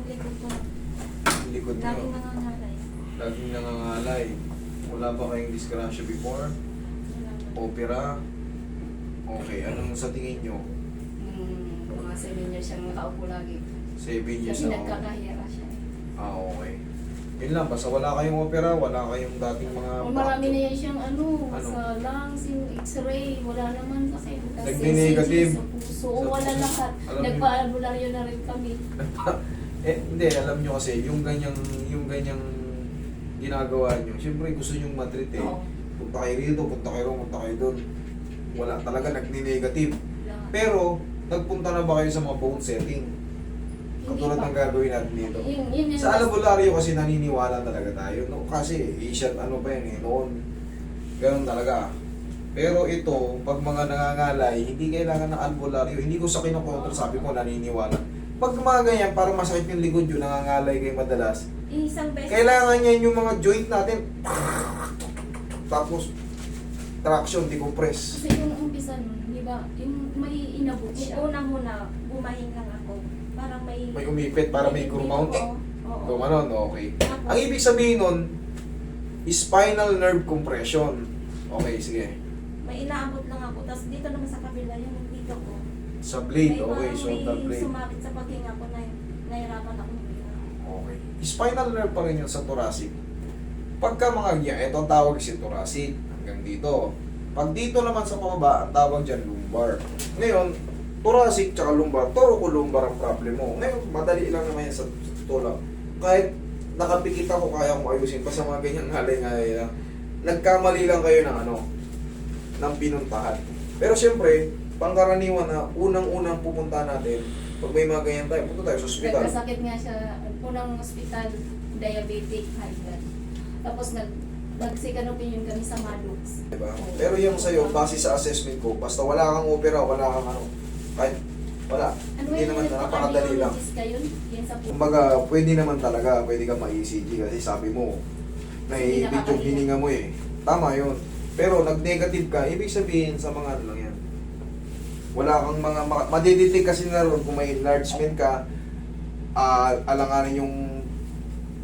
likod ko. Likod nyo. Laging nangangalay. Laging nangangalay. Wala ba kayong disgrasya before? Wala ba? Opera? Okay, anong sa tingin nyo? Mga 7 years siyang nakaupo lagi. 7 years Kasi na. nagkakahira siya. Okay. Yun lang, basta wala kayong opera, wala kayong dating mga... Marami na yan siyang ano, Ano? sa lungs, yung x-ray, wala naman kasi. Nagdi-negative. Sa puso, wala lahat. Alam niyo- Nagpa-albularyo na rin kami. Hindi, alam nyo kasi, yung ganyang ginagawa nyo, siyempre gusto nyo matreat eh. Oo. Punta kayo rito, punta kayo ron, punta kayo doon. Wala talaga, nagni-negative. Lahat. Pero, nagpunta na ba kayo sa mga bone setting? Katulad ng gagawin natin dito. Yun yung Sa albularyo kasi naniniwala talaga tayo. No? Kasi Asian ano pa yan eh, noon. Ganun talaga. Pero ito, pag mga nangangalay, hindi kailangan ng albularyo. Hindi ko sa kinukontrol, sabi ko naniniwala. Pag mga ganyan, parang masakit yung likod yun, nangangalay kayo madalas. Isang beses. Kailangan niya yung mga joint natin. Tapos, traction, decompress. Kasi yung umpisa nun, di ba, yung may inabot siya. Yung una-muna, bumahin lang ako. Parang may... May umipit para may kurmount. Oo. Gumanon, okay. Tapos, Ang ibig sabihin nun, spinal nerve compression. Okay, sige. may inaabot lang ako. Tapos dito naman sa kabila, yung dito ko. Sa blade, May okay, parang shoulder may blade. sumabit sa paghinga ko na nahirapan ako huminga. Okay. Spinal nerve pa rin yun sa thoracic. Pagka mga ganyan, ito ang tawag si thoracic, hanggang dito. Pag dito naman sa pababa, ang tawag dyan lumbar. Ngayon, thoracic tsaka lumbar, thoracolumbar ang problem mo. Ngayon, madali lang naman yan sa totoo lang. Kahit nakapikit ako, kaya kong ayusin pa sa mga ganyan ngalay-ngalay lang. Nagkamali lang kayo ng ano, ng pinuntahan. Pero siyempre, pangkaraniwan na unang-unang pupunta natin, pag may mga ganyan tayo, punta tayo sa ospital. Nagkasakit nga siya, unang hospital, diabetic, high blood. Tapos nag-second opinion kami sa Maddox. Diba? Pero yung sa'yo, base sa assessment ko, basta wala kang opera, wala kang ano, kahit wala. Ano Hindi yun, naman, napakadali lang. Kayo, yan sa puso. Kumbaga, pwede naman talaga, pwede ka ma-ECG kasi sabi mo, naiibig yung hininga mo eh. Tama yun. Pero nag-negative ka, ibig sabihin sa mga ano lang yan. Wala kang mga, madidetect kasi na ron kung may enlargement ka, alanganin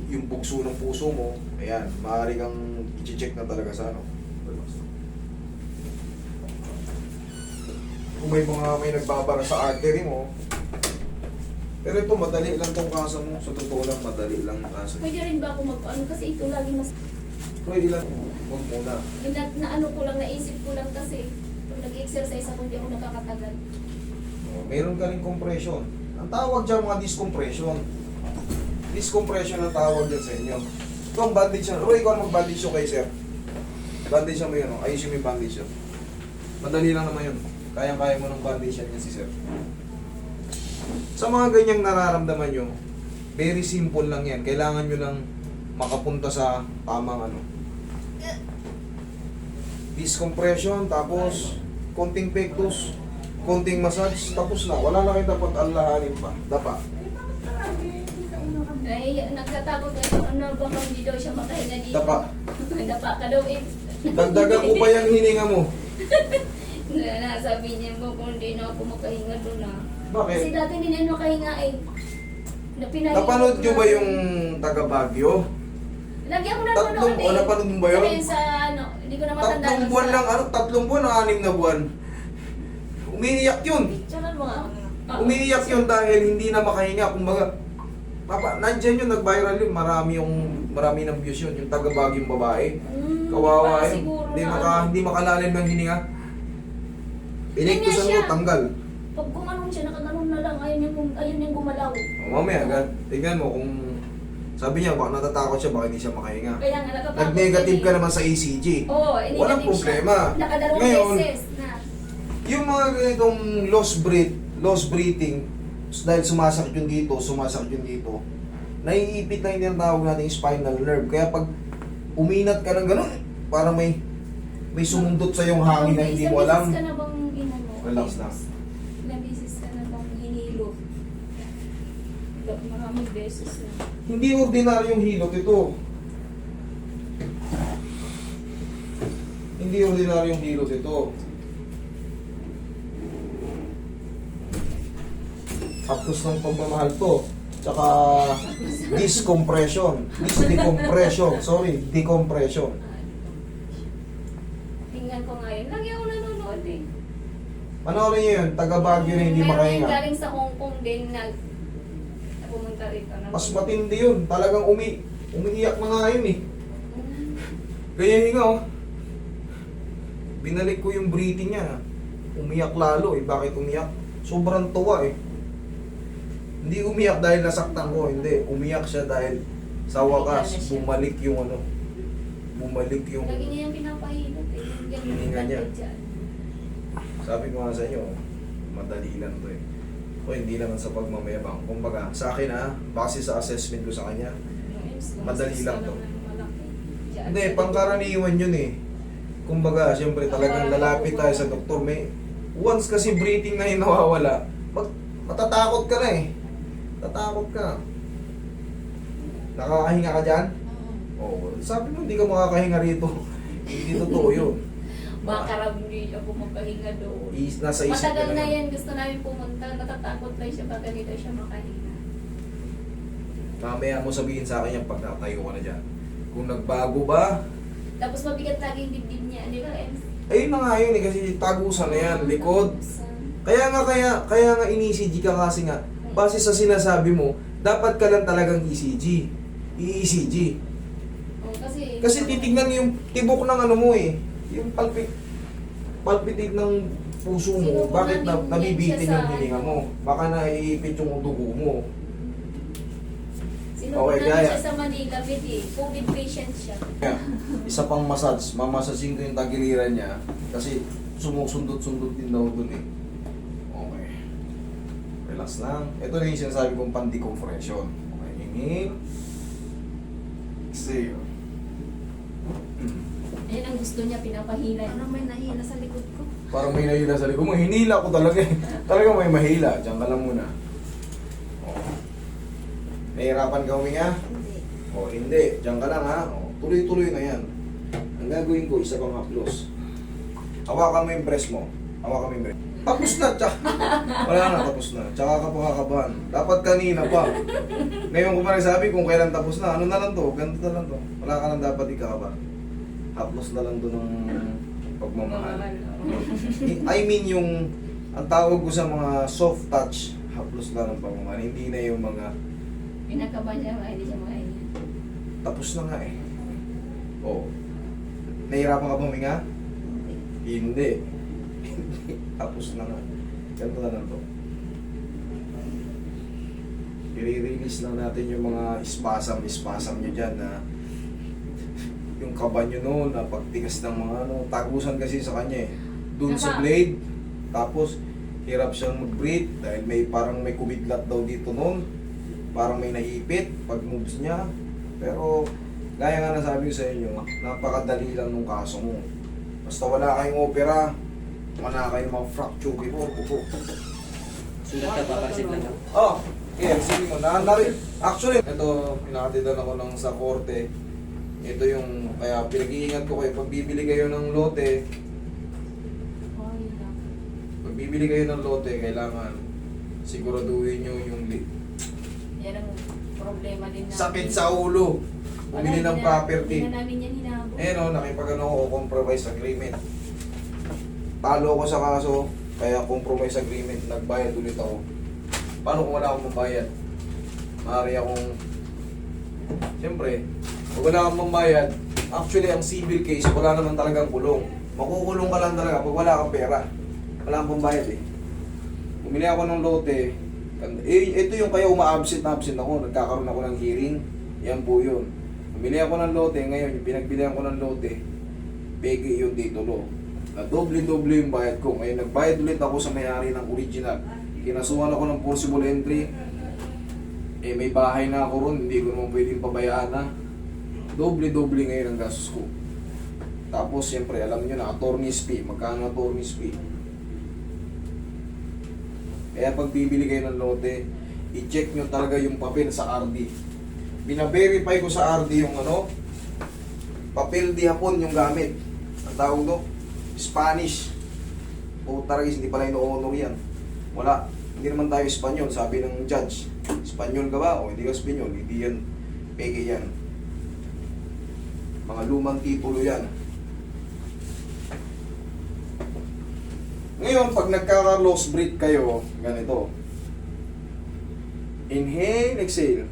yung bugso ng puso mo, ayan, maaari kang i-check na talaga sa ano. Kung may nagbabara sa artery mo, pero ito, madali lang tong kaso mo. Sa totoo lang, madali lang ang kaso. Pwede rin ba ako mag-ano kasi ito lagi mas... Pwede lang, huwag muna. Na ano ko lang, naisip ko lang kasi pag nag-exercise ako, hindi ako nakakatagal. Meron ka rin compression. Ang tawag dyan mga discompression. Discompression ang tawag dyan sa inyo. Ito ang bandage yan. Roy, ikaw ang mag-bandage yun kay sir. Bandage yan mo yun. Ayusin mo yung bandage yun. Madali lang naman yun. Kayang-kaya mo ng bandage yan si sir. Sa mga ganyang nararamdaman nyo, very simple lang yan. Kailangan nyo lang makapunta sa tamang ano. Discompression, tapos konting pectus, konting massage, tapos na. Wala na kayo dapat alahanin pa. Dapa. Ay, nagtatakot ako, ano baka hindi daw siya makahinga dito. Dapa. Dapa ka daw eh. Dagdagan ko pa yung hininga mo. Nasabi niya mo kung hindi na ako makahinga doon na. Bakit? Kasi dati hindi na makahinga eh. Napanood nyo ba yung taga Baguio? Lagi ako Tatlong, nanonood napanood mo ba yun? Sabihin sa ano, hindi ko na matanda. Tatlong buwan lang, ano? 3 buwan o 6 na buwan? Umiiyak yun. Picturean mo nga. Umiiyak yun dahil hindi na makahinga. Kumbaga, nandyan yun, nag-viral yun. Marami ng views yun. Yung taga Baguio yung babae. Kawawa yun. Hindi makalalim ng hininga. Pinik ko sa siya. mo, tanggal. Pag gumanon siya, nakaganon na lang, ayun yung gumalaw. O, mamaya, tignan mo kung sabi niya, baka natatakot siya, baka hindi siya makahinga. Kaya nga, natatakot Nag-negative siya ka eh. naman sa ECG. Oo, Walang problema. Nakadalawang Ngayon, beses na. yung mga ganitong lost breathing, dahil sumasakit yun dito, naiipit na yung tinatawag natin yung spinal nerve. Kaya pag uminat ka ng gano'n, parang may sumundot sa yung hangin na hindi mo alam. Isang beses ka na bang inano? Relax lang. Ilang beses ka na bang hinilo? Maraming beses na. Hindi ordinaryong hilot ito. Hindi ordinaryong hilot ito. Tapos ng pagmamahal to. Tsaka discompression. Decompression. Sorry, decompression. Tingnan ko nga yun. Lagi ako nanonood eh. Panoorin niyo yun, taga Baguio na hindi Meron yung makahinga. galing sa Hong Kong din na pumunta rito. Mas matindi yun. Talagang umiiyak na nga yun eh. Kaya hinga oh. Binalik ko yung breathing niya. Umiyak lalo eh. Bakit umiyak? Sobrang tuwa eh. Hindi umiyak dahil nasaktan ko. Hindi. Umiyak siya dahil sa wakas bumalik yung ano. Bumalik yung... Lagi niya yung pinapahilot eh. Yan, Hininga niya. dyan. Sabi ko nga sa inyo, madali lang to eh. O hindi naman sa pagmamayabang. Kumbaga, sa akin ha, base sa assessment ko sa kanya, madali lang to. Hindi, pangkaraniwan yun eh. Kumbaga, siyempre talagang lalapit tayo sa doktor. May, once kasi breathing na yung nawawala, matatakot ka na eh. Tatakot ka. Nakakahinga ka dyan? Oo. Sabi mo, hindi ka makakahinga rito. Hindi totoo yun. Baka hindi ako makahinga doon. Nasa isip ka Matagal na yan. yan, gusto namin pumunta. Natatakot lang siya, baka dito siya makahinga. Mamaya mo sabihin sa akin yung pagtatayo ka na dyan. Kung nagbago ba, Tapos mabigat lagi yung dibdib niya, di ba? ayun na nga yun eh, kasi tagusan na yan, likod. Kaya nga in-ECG ka kasi nga, base sa sinasabi mo, dapat ka lang talagang ECG. I-ECG. Oh, kasi Kasi titignan yung tibok ng ano mo eh. Yung palpitate ng puso mo. Sinubukan Bakit din nabibitin siya yung sa hininga ano. mo? Baka naiipit yung dugo mo. sinubukan Okay, gaya. siya sa Manila, COVID patient siya. Kaya, isa pang massage. Mamasasin ko yung tagiliran niya. Kasi sumusundot-sundot din daw dun eh. Okay. Relax lang. Ito na yung sinasabi kong pan-decompression. Okay, inhale. Exhale. Ayun ang gusto niya, pinapahila. Parang may nahila sa likod ko. Parang may nahila sa likod mo. Hinila ko talaga eh. Talaga may mahila. Diyan ka lang muna. Oh. Nahihirapan ka huminga? Hindi. O hindi. Diyan ka lang ha. O, tuloy-tuloy na yan. Ang gagawin ko, isa pang haplos. Hawakan mo yung breast mo. Hawakan mo yung breast. Tapos na. Wala na, tapos na. Tsaka ka pa kakabahan. Dapat kanina pa. Ngayon ko pa nagsabi kung kailan tapos na. Ano na lang to? Ganito na lang to. Wala ka nang dapat ikakabahan. Haplos na lang to ng pagmamahal. I mean yung ang tawag ko sa mga soft touch, haplos na ng pagmamahal. Hindi na yung mga Pinakaba niya, hindi siya makahinga. tapos na nga eh. Oh. Nahihirapan ka ba huminga? Hindi. Tapos na nga. Ganito na lang to. I-release lang natin yung mga spasm nyo dyan na yung kaba nyo noon na pagtigas ng mga ano, tagusan kasi sa kanya eh. Doon sa blade, tapos hirap siyang mag-breathe dahil parang may kumidlat daw dito noon. Parang may naipit pag moves niya. Pero gaya nga nasabi ko sa inyo, napakadali lang nung kaso mo. Basta wala kayong opera, wala kayong mga fracture before, pupo. Sulat ka ba? Pasit lang ako. Oh, yeah, sige mo. Actually, ito, pinakatidan ako ng sa korte. Ito yung, kaya pinag-iingat ko kayo, pag bibili kayo ng lote, Oh, yun lang. pag bibili kayo ng lote, kailangan siguraduhin nyo yung Yan ang problema din namin. sakit sa ulo. Bumili ng property. Hindi na namin yan hinabot. Eh no, nakipag ano ako, compromise agreement. Talo ako sa kaso, kaya compromise agreement, nagbayad ulit ako. Paano kung wala akong mambayad? Maaari akong, siyempre, pag wala akong mambayad, actually ang civil case, wala naman talagang kulong. Makukulong ka lang talaga pag wala kang pera. Wala kang pambayad eh. Bumili ako ng lote, ito yung kaya uma-absent ako, nagkakaroon ako ng hearing, yan po yun. Bumili ako ng lote, ngayon yung pinagbilihan ko ng lote, peke yung titulo. Na doble-doble yung bayad ko. Ngayon nagbayad ulit ako sa may-ari ng original. Kinasuhan ako ng forcible entry. Eh may bahay na ako ron, hindi ko naman pwedeng pabayaan na. Doble-doble ngayon ang gastos ko. Tapos siyempre alam niyo na attorney's fee, magkano attorney's fee. Kaya pag bibili kayo ng lote, i-check nyo talaga yung papel sa RD. Bina-verify ko sa RD yung ano, papel di hapon yung gamit. Ang tawag do, Spanish. O taragis, hindi pala ino-honor yan. Wala. Hindi naman tayo Espanyol, sabi ng judge. Espanyol ka ba? O hindi ka Espanyol, hindi yan. Peke yan. Mga lumang titulo yan. Ngayon, pag nagkaka-lost breath kayo, ganito. Inhale, exhale.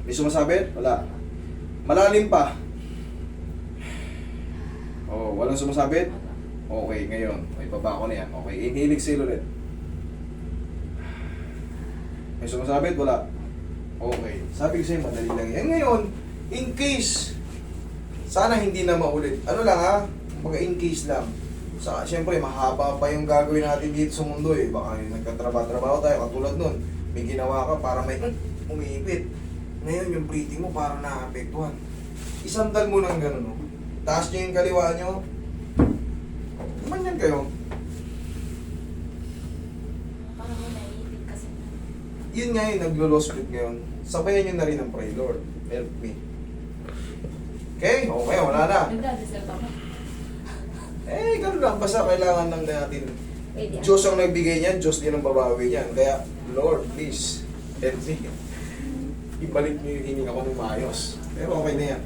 May sumasabit? Wala. Malalim pa. Oh, walang sumasabit? Okay, ngayon. May baba ko na yan. Okay, inhale, exhale ulit. May sumasabit? Wala. Okay. Sabi ko sa'yo, madali lang yan. Ngayon, in case, sana hindi na maulit. Ano lang ha? Mga in case lang. Siyempre, mahaba pa yung gagawin natin dito sa mundo eh. Baka nagkatrabaho tayo, katulad nun. May ginawa ka para may umiipit. Ngayon, yung breathing mo parang naapektuhan. Isandal mo ng gano'n, no? Taas nyo yung kaliwa nyo. Manyan kayo. Parang mo naiipit kasi. Yun nga yung naglo-lost breath ngayon. Sabayan nyo na rin ang pray, Lord, help me. Okay? Okay, wala na. Nagdadasal ba mo? Eh, ganun lang. Basta kailangan lang natin. Pwede. Diyos ang nagbigay niyan, Diyos din ang babawi niyan. Kaya, Lord, please, help me. Ibalik niyo yung hininga ko ng maayos. Pero okay na yan.